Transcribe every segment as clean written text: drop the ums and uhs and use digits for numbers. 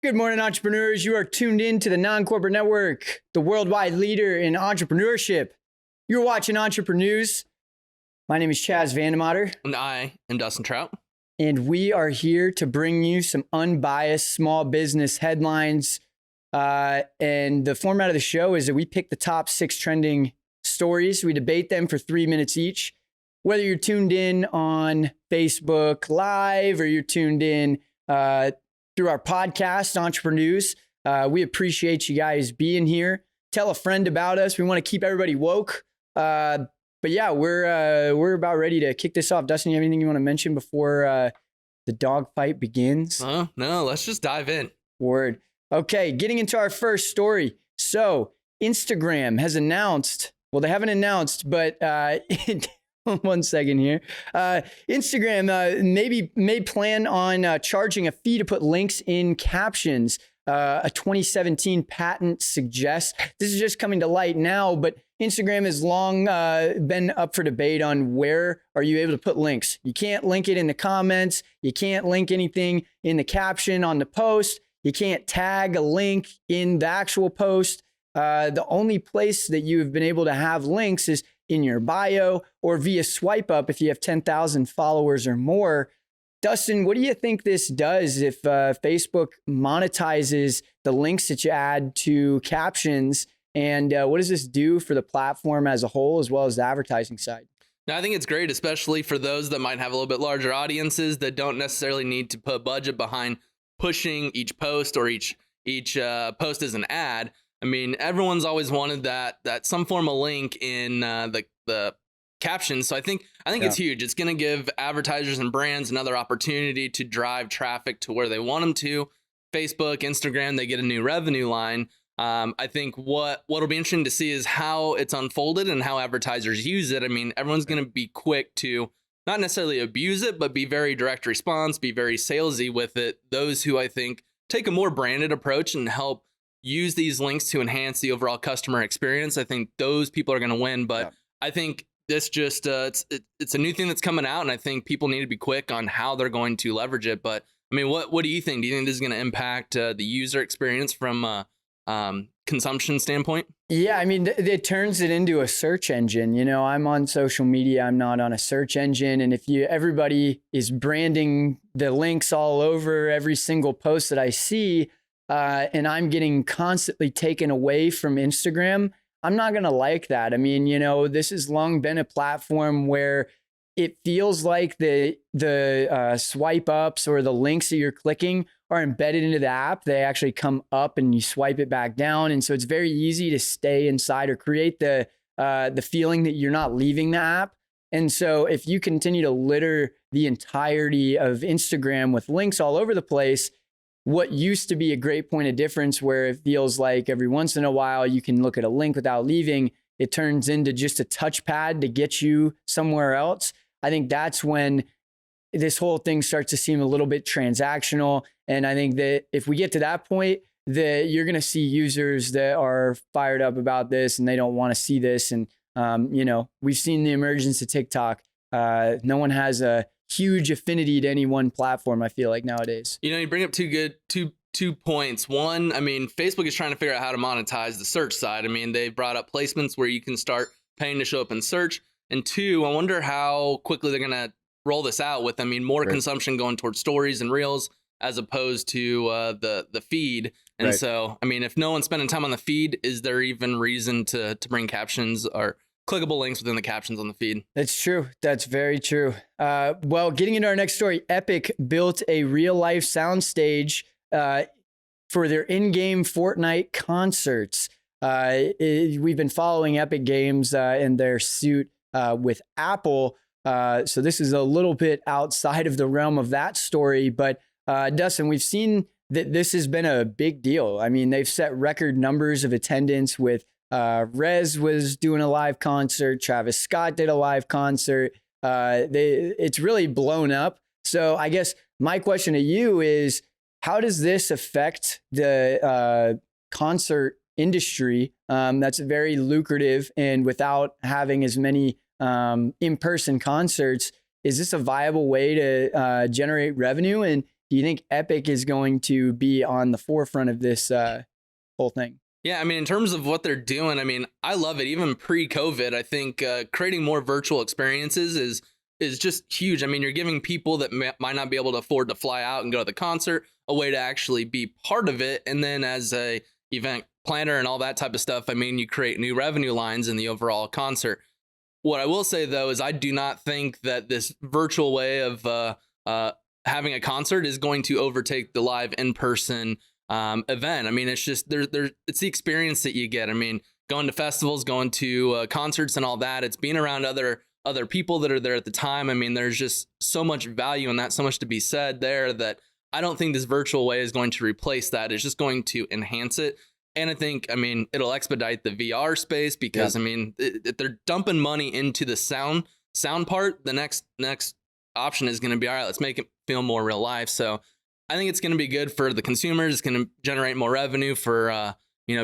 Good morning, entrepreneurs. You are tuned in to the Non-Corporate Network, the worldwide leader in entrepreneurship. You're watching Entreprenews. My name is Chaz Vandemotter. And I am Dustin Trout. And we are here to bring you some unbiased small business headlines. And the format of the show is that we pick the top 6 trending stories. We debate them for 3 minutes each. Whether you're tuned in on Facebook Live or you're tuned in through our podcast, Entreprenews, we appreciate you guys being here. Tell a friend about us. We want to keep everybody woke. But yeah, we're about ready to kick this off. Dustin, you have anything you want to mention before the dogfight begins? No, let's just dive in. Word. Okay, getting into our first story. So Instagram has announced, well, they haven't announced, but one second here. Instagram may plan on charging a fee to put links in captions. A 2017 patent suggests. This is just coming to light now, but Instagram has long been up for debate on where are you able to put links. You can't link it in the comments. You can't link anything in the caption on the post. You can't tag a link in the actual post. The only place that you have been able to have links is in your bio or via swipe up if you have 10,000 followers or more. Dustin, what do you think this does if Facebook monetizes the links that you add to captions? And what does this do for the platform as a whole, as well as the advertising side? Now, I think it's great, especially for those that might have a little bit larger audiences that don't necessarily need to put budget behind pushing each post or each post as an ad. I mean, everyone's always wanted that some form of link in the captions. So I think it's huge. It's going to give advertisers and brands another opportunity to drive traffic to where they want them to. Facebook, Instagram, they get a new revenue line. I think what'll be interesting to see is how it's unfolded and how advertisers use it. I mean, everyone's going to be quick to not necessarily abuse it, but be very direct response, be very salesy with it. Those who I think take a more branded approach and help use these links to enhance the overall customer experience, I think those people are going to win. But I think this just it's a new thing that's coming out, and I think people need to be quick on how they're going to leverage it. But I mean, what do you think? Do you think this is going to impact the user experience from a consumption standpoint? Yeah, I mean, it turns it into a search engine. You know, I'm on social media. I'm not on a search engine. And if everybody is branding the links all over every single post that I see, and I'm getting constantly taken away from Instagram, I'm not going to like that. I mean, you know, this has long been a platform where it feels like the swipe ups or the links that you're clicking are embedded into the app. They actually come up and you swipe it back down. And so it's very easy to stay inside or create the feeling that you're not leaving the app. And so if you continue to litter the entirety of Instagram with links all over the place, what used to be a great point of difference where it feels like every once in a while you can look at a link without leaving, it turns into just a touchpad to get you somewhere else. I think that's when this whole thing starts to seem a little bit transactional. And I think that if we get to that point, that you're going to see users that are fired up about this and they don't want to see this. And, you know, we've seen the emergence of TikTok. No one has a huge affinity to any one platform, I feel like, nowadays. You know, you bring up two points. One, I mean, Facebook is trying to figure out how to monetize the search side. I mean, they brought up placements where you can start paying to show up in search. And two, I wonder how quickly they're going to roll this out with, I mean, more consumption going towards stories and reels as opposed to the feed. And so, I mean, if no one's spending time on the feed, is there even reason to bring captions or clickable links within the captions on the feed? That's true. That's very true. Well, getting into our next story, Epic built a real life soundstage for their in-game Fortnite concerts. We've been following Epic Games in their suit with Apple. So this is a little bit outside of the realm of that story. But Dustin, we've seen that this has been a big deal. I mean, they've set record numbers of attendance with Rez was doing a live concert. Travis Scott did a live concert. It's really blown up. So I guess my question to you is, how does this affect the concert industry? That's very lucrative, and without having as many in-person concerts, is this a viable way to generate revenue? And do you think Epic is going to be on the forefront of this whole thing? Yeah, I mean, in terms of what they're doing, I mean, I love it. Even pre-COVID, I think creating more virtual experiences is just huge. I mean, you're giving people that might not be able to afford to fly out and go to the concert a way to actually be part of it. And then as a event planner and all that type of stuff, I mean, you create new revenue lines in the overall concert. What I will say, though, is I do not think that this virtual way of having a concert is going to overtake the live in-person event. I mean, it's just it's the experience that you get. I mean, going to festivals, going to concerts and all that, it's being around other people that are there at the time. I mean, there's just so much value in that, so much to be said there, that I don't think this virtual way is going to replace that. It's just going to enhance it. And I think, I mean, it'll expedite the VR space because, I mean, if they're dumping money into the sound part, the next option is going to be, all right, let's make it feel more real life. So I think it's going to be good for the consumers. It's going to generate more revenue for,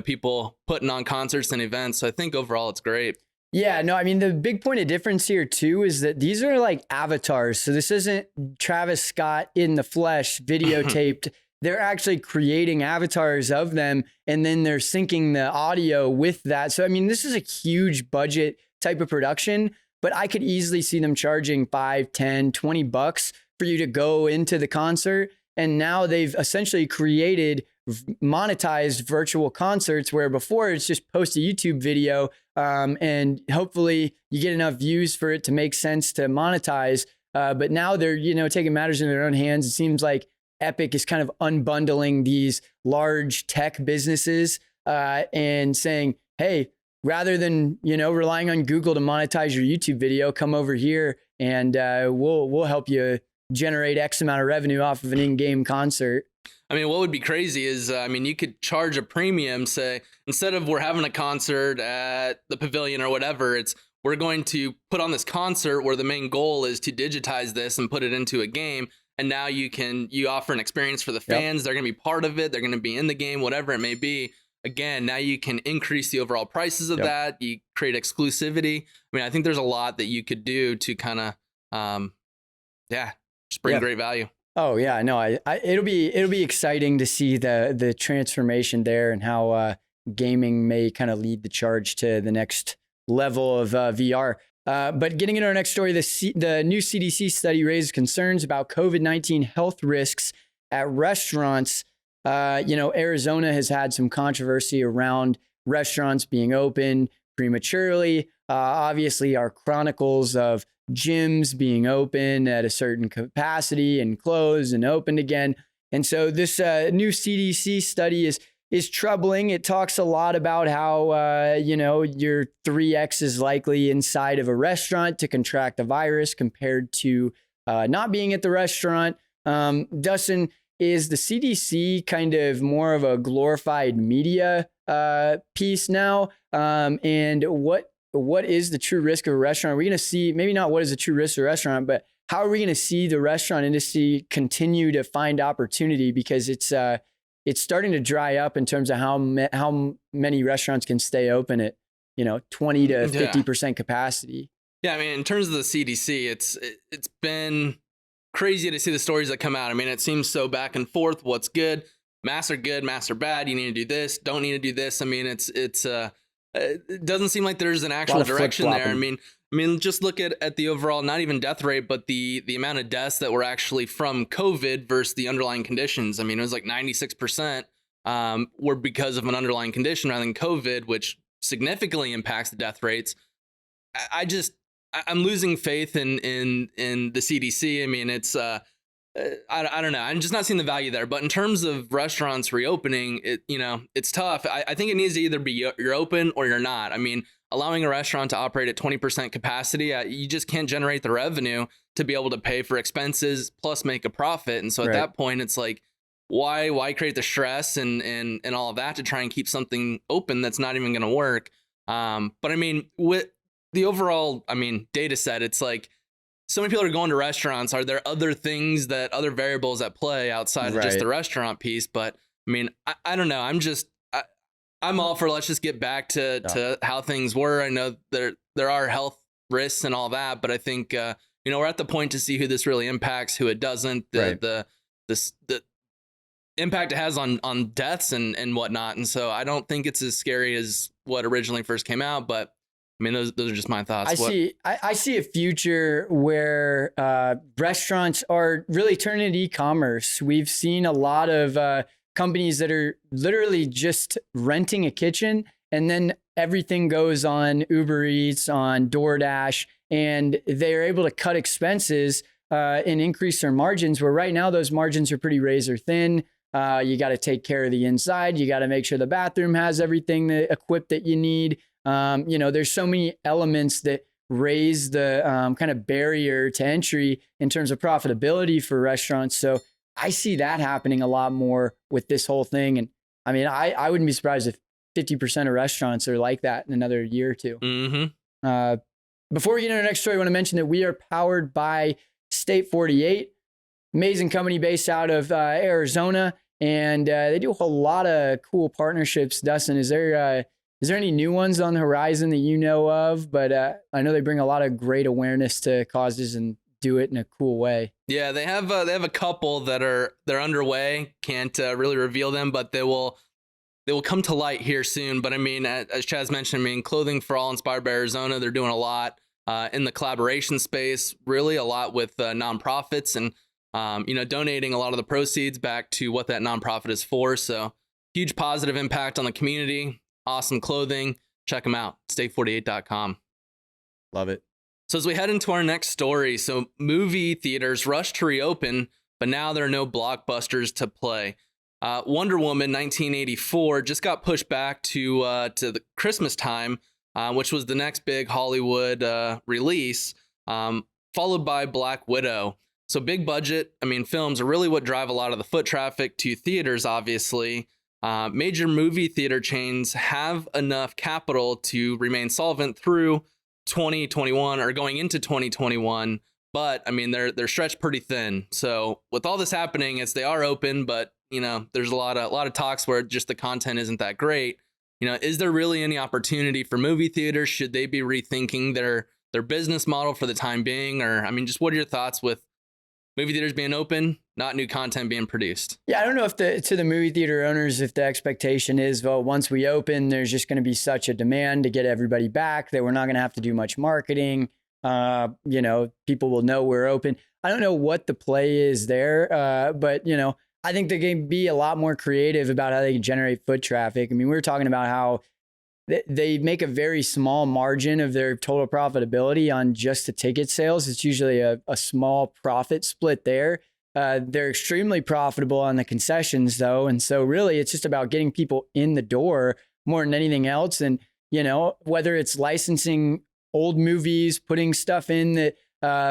people putting on concerts and events. So I think overall it's great. Yeah, no, I mean, the big point of difference here too is that these are like avatars. So this isn't Travis Scott in the flesh videotaped. They're actually creating avatars of them, and then they're syncing the audio with that. So, I mean, this is a huge budget type of production, but I could easily see them charging $5, $10, $20 for you to go into the concert. And now they've essentially created monetized virtual concerts where before it's just post a YouTube video and hopefully you get enough views for it to make sense to monetize. But now they're, taking matters in their own hands. It seems like Epic is kind of unbundling these large tech businesses and saying, hey, rather than, relying on Google to monetize your YouTube video, come over here and we'll help you generate X amount of revenue off of an in-game concert. I mean, what would be crazy is, you could charge a premium, say, instead of we're having a concert at the pavilion or whatever, we're going to put on this concert where the main goal is to digitize this and put it into a game. And now you offer an experience for the fans. They're going to be part of it. They're going to be in the game, whatever it may be. Again, now you can increase the overall prices of that. You create exclusivity. I mean, I think there's a lot that you could do to kind of, just bring great value. Oh yeah, no, it'll be exciting to see the transformation there and how gaming may kind of lead the charge to the next level of VR. But getting into our next story, the new CDC study raises concerns about COVID-19 health risks at restaurants. Arizona has had some controversy around restaurants being open prematurely. Obviously, our chronicles of gyms being open at a certain capacity and closed and opened again. And so this new CDC study is troubling. It talks a lot about how, your 3X is likely inside of a restaurant to contract the virus compared to not being at the restaurant. Dustin, is the CDC kind of more of a glorified media piece now? And what is the true risk of a restaurant? Are we going to see, maybe not what is the true risk of a restaurant, but how are we going to see the restaurant industry continue to find opportunity? Because it's starting to dry up in terms of how many restaurants can stay open at, 20 to 50% capacity. Yeah, I mean, in terms of the CDC, it's been crazy to see the stories that come out. I mean, it seems so back and forth. What's good? Masks are good. Masks are bad. You need to do this. Don't need to do this. I mean, it doesn't seem like there's an actual direction there. I mean, just look at the overall, not even death rate, but the amount of deaths that were actually from COVID versus the underlying conditions. I mean, it was like 96% were because of an underlying condition rather than COVID, which significantly impacts the death rates. I'm losing faith in the CDC. I mean, it's I don't know. I'm just not seeing the value there. But in terms of restaurants reopening, it's tough. I think it needs to either be you're open or you're not. I mean, allowing a restaurant to operate at 20% capacity, you just can't generate the revenue to be able to pay for expenses plus make a profit. And so at that point, it's like, why create the stress and all of that to try and keep something open that's not even going to work? But I mean, with the overall, data set, it's like, so many people are going to restaurants. Are there other variables at play outside of just the restaurant piece? But I mean, I don't know. I'm all for, let's just get back to how things were. I know there are health risks and all that, but I think, we're at the point to see who this really impacts, who it doesn't. The the impact it has on deaths and whatnot. And so I don't think it's as scary as what originally first came out, but I mean, those are just my thoughts. I see a future where restaurants are really turning to e-commerce. We've seen a lot of companies that are literally just renting a kitchen, and then everything goes on Uber Eats, on DoorDash, and they're able to cut expenses and increase their margins, where right now those margins are pretty razor thin. You got to take care of the inside. You got to make sure the bathroom has everything equipped that you need. There's so many elements that raise the kind of barrier to entry in terms of profitability for restaurants. So I see that happening a lot more with this whole thing. And I mean, I wouldn't be surprised if 50% of restaurants are like that in another year or two. Mm-hmm. Before we get into our next story, I want to mention that we are powered by State 48, amazing company based out of Arizona. And they do a whole lot of cool partnerships. Dustin, is there any new ones on the horizon that you know of? But I know they bring a lot of great awareness to causes and do it in a cool way. Yeah, they have a couple they're underway. Can't really reveal them, but they will come to light here soon. But I mean, as Chaz mentioned, I mean, Clothing for All inspired by Arizona. They're doing a lot in the collaboration space, really a lot with nonprofits and donating a lot of the proceeds back to what that nonprofit is for. So huge positive impact on the community. Awesome clothing. Check them out. Stake48.com. Love it. So as we head into our next story, so movie theaters rush to reopen, but now there are no blockbusters to play. Wonder Woman 1984 just got pushed back to the Christmas time, which was the next big Hollywood release, followed by Black Widow. So big budget. I mean, films are really what drive a lot of the foot traffic to theaters, obviously. Major movie theater chains have enough capital to remain solvent through 2021 or going into 2021, but I mean they're stretched pretty thin. So with all this happening, they are open, but there's a lot of talks where just the content isn't that great. Is there really any opportunity for movie theaters? Should they be rethinking their business model for the time being? Or I mean, just what are your thoughts with movie theaters being open, not new content being produced? Yeah, I don't know if to the movie theater owners, if the expectation is, well, once we open, there's just going to be such a demand to get everybody back that we're not going to have to do much marketing. People will know we're open. I don't know what the play is there, but I think they can be a lot more creative about how they can generate foot traffic. I mean, we were talking about how they make a very small margin of their total profitability on just the ticket sales. It's usually a small profit split there. They're extremely profitable on the concessions though. And so really it's just about getting people in the door more than anything else. And, whether it's licensing old movies, putting stuff in that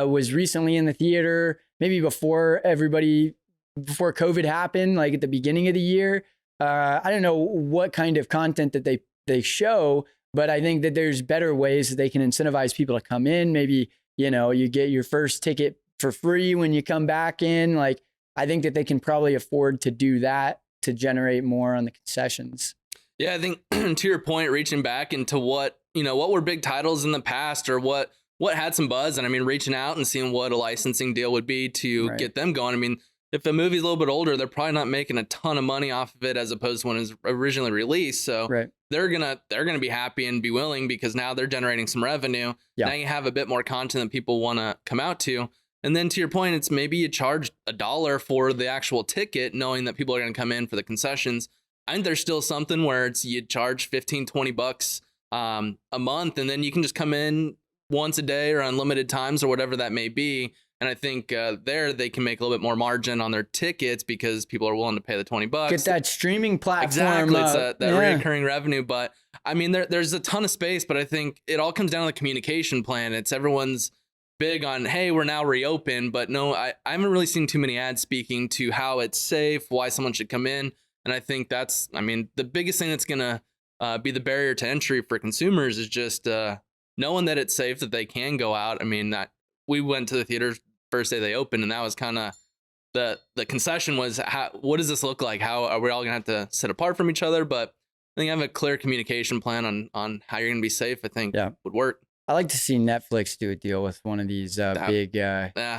was recently in the theater, maybe before COVID happened, like at the beginning of the year. I don't know what kind of content that they show, but I think that there's better ways that they can incentivize people to come in. Maybe, you get your first ticket for free when you come back in. Like, I think that they can probably afford to do that to generate more on the concessions. Yeah, I think to your point, reaching back into what were big titles in the past or what had some buzz. And I mean, reaching out and seeing what a licensing deal would be to get them going. I mean, if a movie's a little bit older, they're probably not making a ton of money off of it as opposed to when it was originally released. So they're gonna be happy and be willing because now they're generating some revenue. Yeah. Now you have a bit more content that people want to come out to. And then to your point, it's maybe you charge $1 for the actual ticket, knowing that people are going to come in for the concessions. I think there's still something where you charge $15-20 a month, and then you can just come in once a day or unlimited times or whatever that may be. And I think they can make a little bit more margin on their tickets because people are willing to pay the $20. Get that streaming platform. Exactly. It's that reoccurring revenue. But I mean, there's a ton of space, but I think it all comes down to the communication plan. It's everyone's big on, hey, we're now reopened. But no, I haven't really seen too many ads speaking to how it's safe, why someone should come in. And I think the biggest thing that's going to be the barrier to entry for consumers is just knowing that it's safe, that they can go out. I mean, that we went to the theaters first day they opened, and that was kind of the concession was, what does this look like? How are we all gonna have to sit apart from each other? But I think having a clear communication plan on how you're gonna be safe, I think would work. I like to see Netflix do a deal with one of these big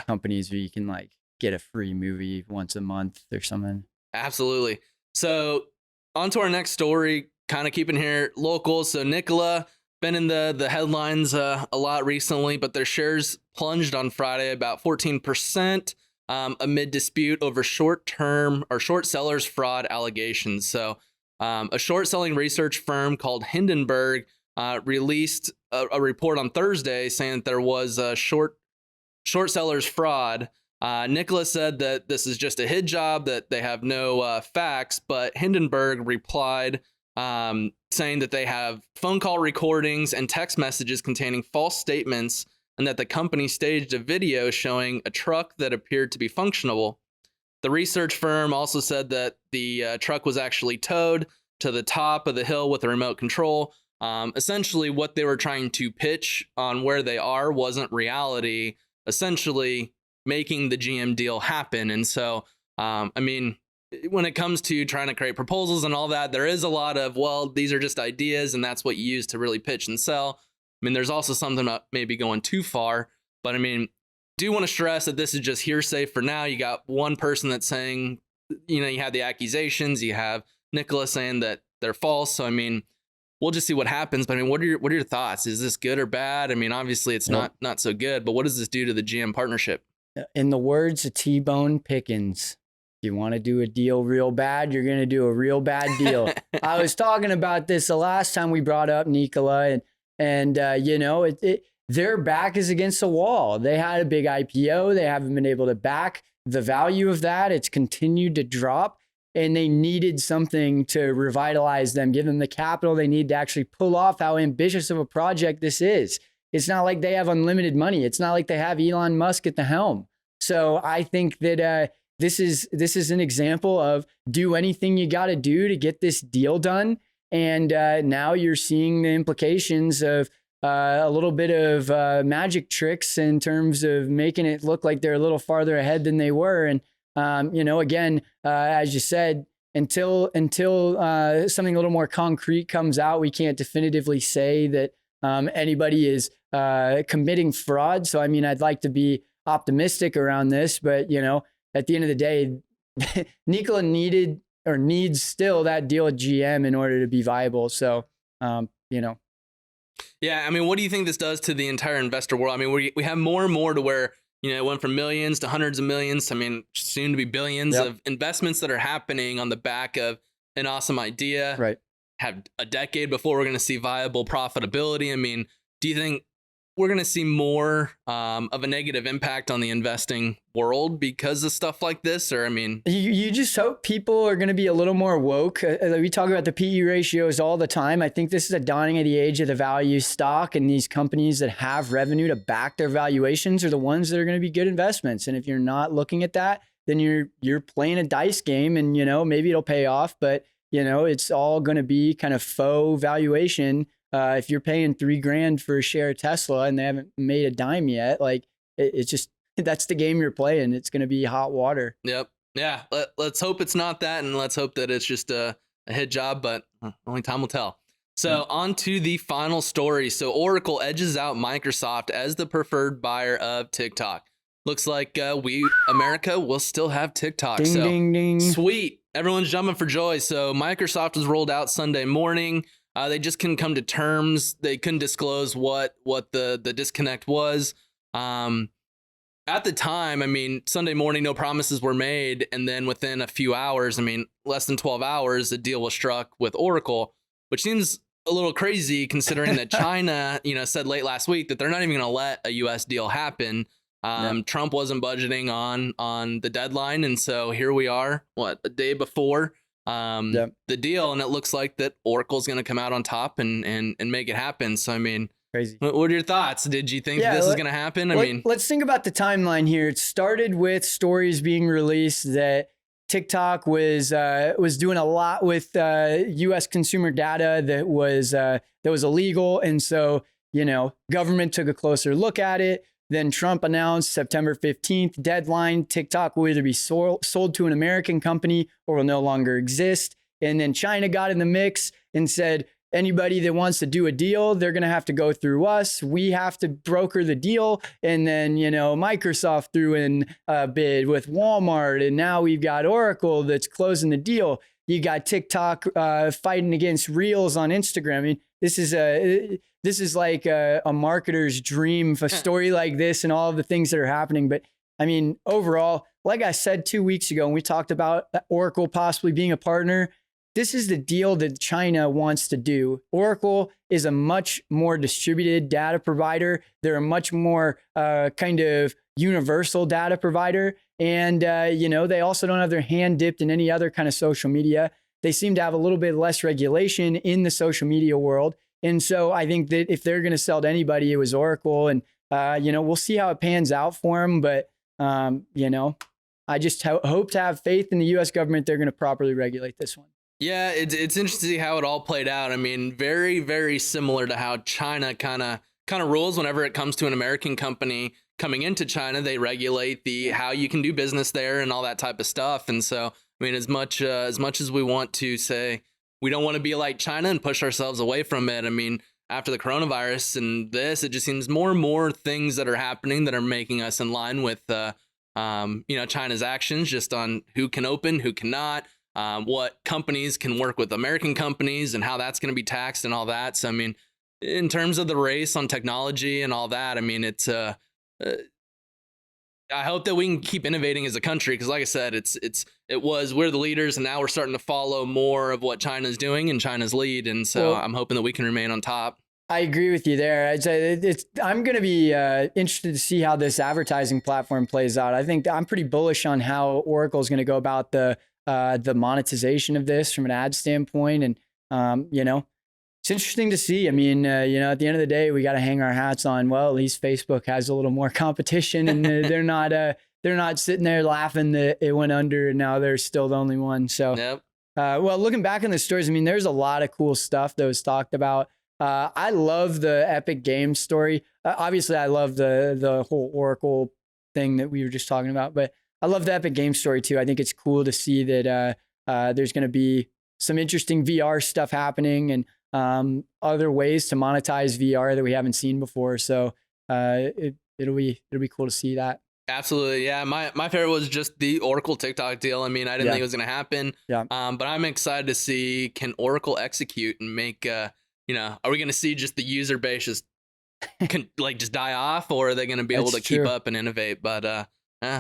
companies where you can like get a free movie once a month or something. Absolutely. So on to our next story, kind of keeping here local. So Nikola been in the headlines a lot recently, but their shares plunged on Friday about 14% amid dispute over short-term or short sellers fraud allegations. So a short selling research firm called Hindenburg released a report on Thursday saying that there was a short sellers fraud. Nikola said that this is just a hit job, that they have no facts, but Hindenburg replied saying that they have phone call recordings and text messages containing false statements, and that the company staged a video showing a truck that appeared to be functional. The research firm also said that the truck was actually towed to the top of the hill with a remote control. Essentially, what they were trying to pitch on where they are wasn't reality, essentially making the GM deal happen. And so, I mean, when it comes to trying to create proposals and all that, there is a lot of, well, these are just ideas and that's what you use to really pitch and sell. I mean, there's also something about maybe going too far, but I mean, do want to stress that this is just hearsay for now. You got one person that's saying, you know, you have the accusations, you have Nikola saying that they're false. So, I mean, we'll just see what happens. But I mean, what are your thoughts? Is this good or bad? I mean, obviously it's not so good, but what does this do to the GM partnership? In the words of T-Bone Pickens, if you want to do a deal real bad, you're going to do a real bad deal. I was talking about this the last time we brought up Nikola, and you know, their back is against the wall. They had a big IPO. They haven't been able to back the value of that. It's continued to drop, and they needed something to revitalize them, give them the capital they need to actually pull off how ambitious of a project this is. It's not like they have unlimited money. It's not like they have Elon Musk at the helm. So I think that this is an example of do anything you got to do to get this deal done. And now you're seeing the implications of a little bit of magic tricks in terms of making it look like they're a little farther ahead than they were. And you know, again, as you said, until something a little more concrete comes out, we can't definitively say that anybody is committing fraud. So, I mean, I'd like to be optimistic around this, but, you know, at the end of the day, Nikola needs still that deal with GM in order to be viable. So, you know. Yeah, I mean, what do you think this does to the entire investor world? I mean, we have more and more to where, you know, it went from millions to hundreds of millions. I mean, soon to be billions of investments that are happening on the back of an awesome idea. Right. Have a decade before we're going to see viable profitability. I mean, do you think we're going to see more of a negative impact on the investing world because of stuff like this? Or, I mean, you just hope people are going to be a little more woke. We talk about the PE ratios all the time. I think this is a dawning of the age of the value stock, and these companies that have revenue to back their valuations are the ones that are going to be good investments. And if you're not looking at that, then you're playing a dice game, and, you know, maybe it'll pay off, but, you know, it's all going to be kind of faux valuation. If you're paying $3,000 for a share of Tesla and they haven't made a dime yet, like it's just, that's the game you're playing. It's going to be hot water. Yep. Yeah. Let's hope it's not that. And let's hope that it's just a hit job, but only time will tell. So on to the final story. So Oracle edges out Microsoft as the preferred buyer of TikTok. Looks like America will still have TikTok. Ding, so ding, ding. Sweet. Everyone's jumping for joy. So Microsoft was rolled out Sunday morning. They just couldn't come to terms. They couldn't disclose what the disconnect was. At the time, I mean, Sunday morning, no promises were made. And then within a few hours, I mean, less than 12 hours, a deal was struck with Oracle, which seems a little crazy considering that China, you know, said late last week that they're not even going to let a US deal happen. Trump wasn't budgeting on the deadline. And so here we are, a day before the deal, and it looks like that Oracle's going to come out on top and make it happen. So, I mean, crazy. What are your thoughts? Did you think this is going to happen? I mean, let's think about the timeline here. It started with stories being released that TikTok was doing a lot with U.S. consumer data that was illegal, and so, you know, government took a closer look at it. Then Trump announced September 15th deadline. TikTok will either be sold to an American company or will no longer exist. And then China got in the mix and said, anybody that wants to do a deal, they're going to have to go through us. We have to broker the deal. And then, Microsoft threw in a bid with Walmart. And now we've got Oracle that's closing the deal. You got TikTok fighting against Reels on Instagram. I mean, this is like a marketer's dream, a story like this and all of the things that are happening. But I mean, overall, like I said 2 weeks ago, when we talked about Oracle possibly being a partner, this is the deal that China wants to do. Oracle is a much more distributed data provider. They're a much more kind of universal data provider. And, they also don't have their hand dipped in any other kind of social media. They seem to have a little bit less regulation in the social media world. And so I think that if they're going to sell to anybody, it was Oracle. And, we'll see how it pans out for them. But, I just hope to have faith in the U.S. government. They're going to properly regulate this one. Yeah, it's interesting to see how it all played out. I mean, very, very similar to how China kind of rules whenever it comes to an American company coming into China. They regulate how you can do business there and all that type of stuff. And so, I mean, as much as we want to say we don't want to be like China and push ourselves away from it, I mean, after the coronavirus and this, it just seems more and more things that are happening that are making us in line with, China's actions just on who can open, who cannot. What companies can work with American companies and how that's going to be taxed and all that. So, I mean, in terms of the race on technology and all that, I mean, it's, I hope that we can keep innovating as a country. Because like I said, we're the leaders and now we're starting to follow more of what China's doing and China's lead. And so I'm hoping that we can remain on top. I agree with you there. I'm going to be interested to see how this advertising platform plays out. I think I'm pretty bullish on how Oracle is going to go about the monetization of this from an ad standpoint. And, it's interesting to see. I mean, at the end of the day, we got to hang our hats on, well, at least Facebook has a little more competition and they're not sitting there laughing that it went under and now they're still the only one. So, yep. Well, looking back in the stories, I mean, there's a lot of cool stuff that was talked about. I love the Epic Games story. Obviously, I love the whole Oracle thing that we were just talking about, but I love the Epic Games story too. I think it's cool to see that there's going to be some interesting VR stuff happening and other ways to monetize VR that we haven't seen before. So it'll be cool to see that. Absolutely. Yeah. My favorite was just the Oracle TikTok deal. I mean, I didn't think it was going to happen. Yeah. But I'm excited to see, can Oracle execute and make, are we going to see just the user base just just die off, or are they going to be able to keep up and innovate? But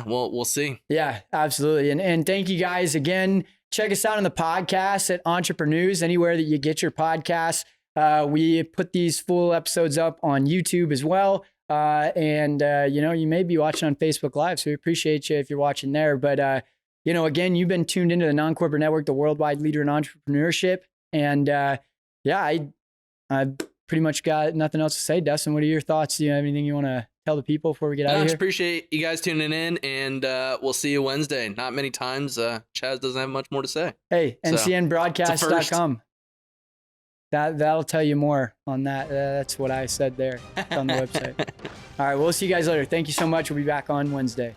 we'll see. Yeah, absolutely. And thank you guys again. Check us out on the podcast at Entreprenews, anywhere that you get your podcasts. We put these full episodes up on YouTube as well. And you may be watching on Facebook Live, so we appreciate you if you're watching there. But, again, you've been tuned into the Non-Corporate Network, the worldwide leader in entrepreneurship. And I pretty much got nothing else to say. Dustin, what are your thoughts? Do you have anything you want to tell the people before we get out of here? I just appreciate you guys tuning in, and we'll see you Wednesday. Not many times. Chaz doesn't have much more to say. Hey, ncnbroadcast.com. That'll tell you more on that. That's what I said there. It's on the website. All right, we'll see you guys later. Thank you so much. We'll be back on Wednesday.